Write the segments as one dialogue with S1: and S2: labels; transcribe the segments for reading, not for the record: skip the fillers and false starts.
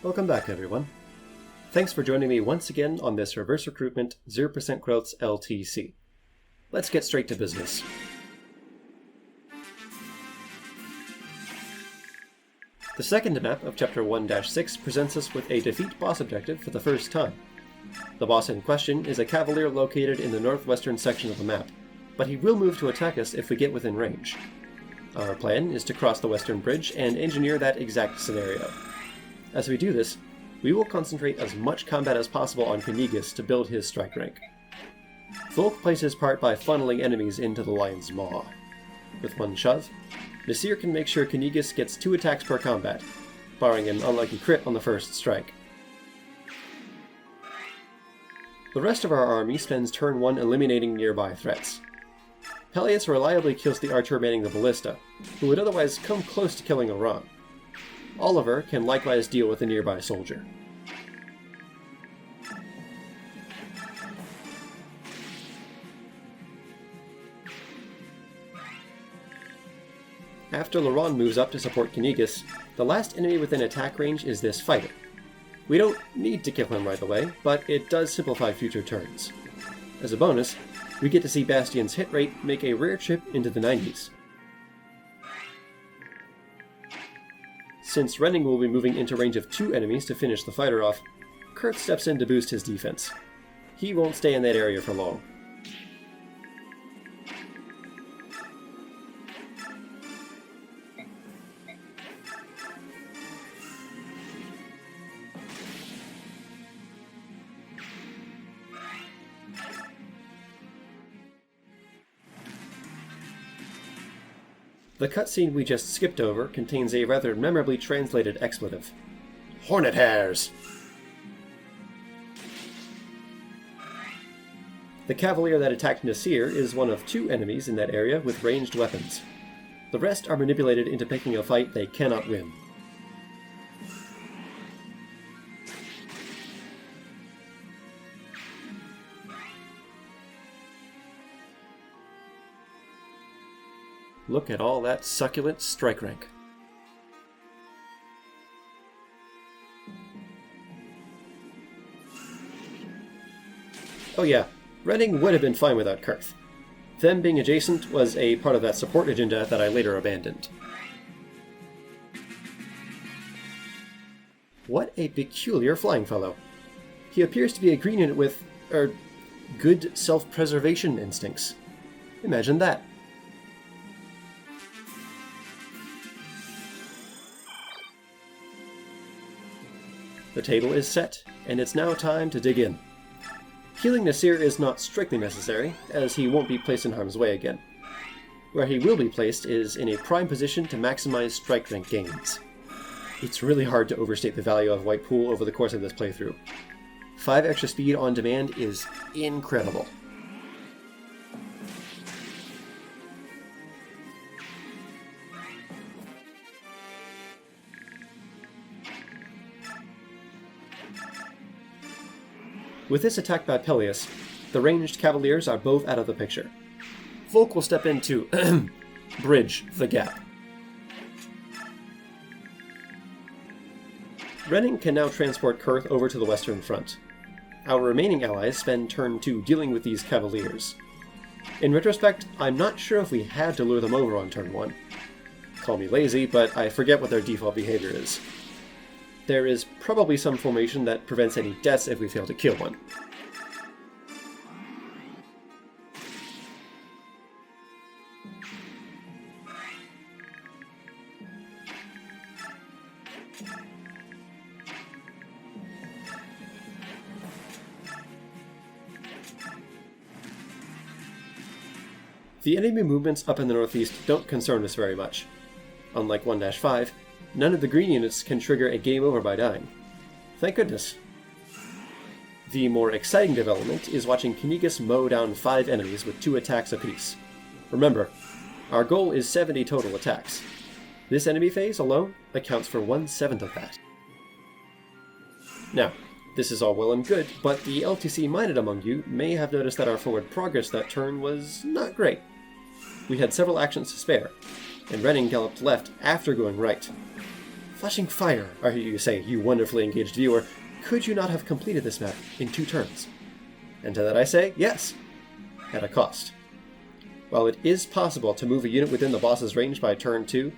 S1: Welcome back, everyone. Thanks for joining me once again on this Reverse Recruitment 0% Growth's LTC. Let's get straight to business. The second map of Chapter 1-6 presents us with a defeat boss objective for the first time. The boss in question is a cavalier located in the northwestern section of the map, but he will move to attack us if we get within range. Our plan is to cross the western bridge and engineer that exact scenario. As we do this, we will concentrate as much combat as possible on Caineghis to build his strike rank. Volk plays his part by funneling enemies into the lion's maw. With one shove, Nasir can make sure Caineghis gets 2 attacks per combat, barring an unlucky crit on the first strike. The rest of our army spends turn 1 eliminating nearby threats. Peleus reliably kills the archer manning the ballista, who would otherwise come close to killing Iran. Oliver can likewise deal with a nearby soldier. After Laurent moves up to support Caineghis, the last enemy within attack range is this fighter. We don't need to kill him right away, but it does simplify future turns. As a bonus, we get to see Bastion's hit rate make a rare trip into the 90s. Since Renning will be moving into range of 2 enemies to finish the fighter off, Kurt steps in to boost his defense. He won't stay in that area for long. The cutscene we just skipped over contains a rather memorably translated expletive. Hornet hairs! The cavalier that attacked Nasir is one of 2 enemies in that area with ranged weapons. The rest are manipulated into picking a fight they cannot win. Look at all that succulent strike rank. Oh yeah, Renning would have been fine without Kurth. Them being adjacent was a part of that support agenda that I later abandoned. What a peculiar flying fellow. He appears to be a green unit with, good self-preservation instincts. Imagine that. The table is set, and it's now time to dig in. Healing Nasir is not strictly necessary, as he won't be placed in harm's way again. Where he will be placed is in a prime position to maximize strike rank gains. It's really hard to overstate the value of White Pool over the course of this playthrough. 5 extra speed on demand is incredible. With this attack by Peleus, the ranged cavaliers are both out of the picture. Volk will step in to bridge the gap. Renning can now transport Kurth over to the western front. Our remaining allies spend turn 2 dealing with these cavaliers. In retrospect, I'm not sure if we had to lure them over on turn 1. Call me lazy, but I forget what their default behavior is. There is probably some formation that prevents any deaths if we fail to kill one. The enemy movements up in the northeast don't concern us very much. Unlike 1-5, none of the green units can trigger a game over by dying. Thank goodness. The more exciting development is watching Caineghis mow down 5 enemies with 2 attacks apiece. Remember, our goal is 70 total attacks. This enemy phase alone accounts for 1/7 of that. Now, this is all well and good, but the LTC-minded among you may have noticed that our forward progress that turn was not great. We had several actions to spare, and Renning galloped left after going right. Flashing fire, I hear you say, you wonderfully engaged viewer. Could you not have completed this map in 2 turns? And to that I say, yes, at a cost. While it is possible to move a unit within the boss's range by turn 2,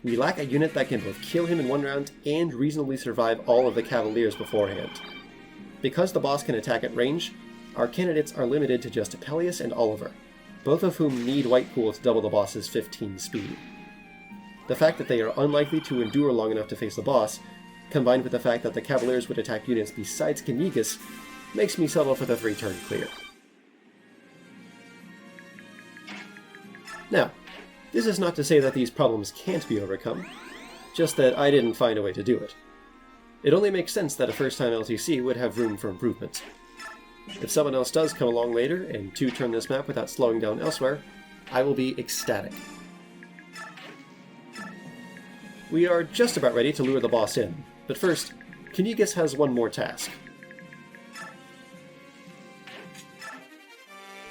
S1: we lack a unit that can both kill him in 1 round and reasonably survive all of the Cavaliers beforehand. Because the boss can attack at range, our candidates are limited to just Peleus and Oliver, both of whom need Whitepool to double the boss's 15 speed. The fact that they are unlikely to endure long enough to face the boss, combined with the fact that the Cavaliers would attack units besides Caineghis, makes me settle for the 3-turn clear. Now, this is not to say that these problems can't be overcome, just that I didn't find a way to do it. It only makes sense that a first-time LTC would have room for improvement. If someone else does come along later and 2-turn this map without slowing down elsewhere, I will be ecstatic. We are just about ready to lure the boss in, but first, Caineghis has one more task.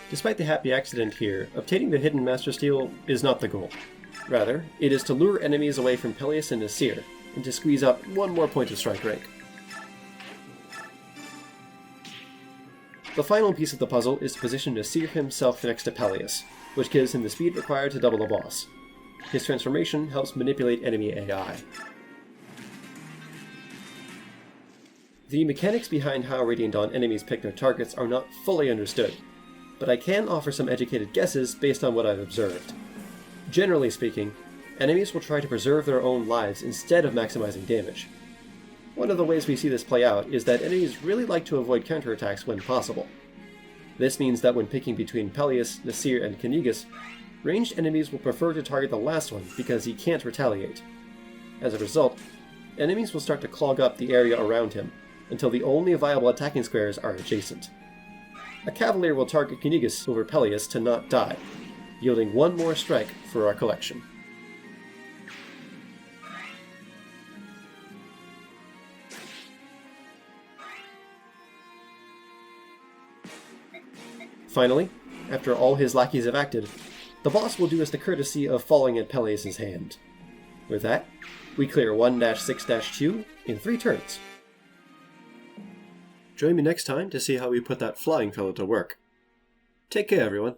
S1: Despite the happy accident here, obtaining the hidden Master Steel is not the goal. Rather, it is to lure enemies away from Peleus and Nasir, and to squeeze out 1 more point of strike rank. The final piece of the puzzle is to position Nasir himself next to Peleus, which gives him the speed required to double the boss. His transformation helps manipulate enemy AI. The mechanics behind how Radiant Dawn enemies pick their targets are not fully understood, but I can offer some educated guesses based on what I've observed. Generally speaking, enemies will try to preserve their own lives instead of maximizing damage. One of the ways we see this play out is that enemies really like to avoid counterattacks when possible. This means that when picking between Peleus, Nasir, and Caineghis, ranged enemies will prefer to target the last one because he can't retaliate. As a result, enemies will start to clog up the area around him, until the only viable attacking squares are adjacent. A Cavalier will target Caineghis over Peleus to not die, yielding 1 more strike for our collection. Finally, after all his lackeys have acted, the boss will do us the courtesy of falling at Peleus' hand. With that, we clear 1-6-2 in 3 turns. Join me next time to see how we put that flying fellow to work. Take care, everyone.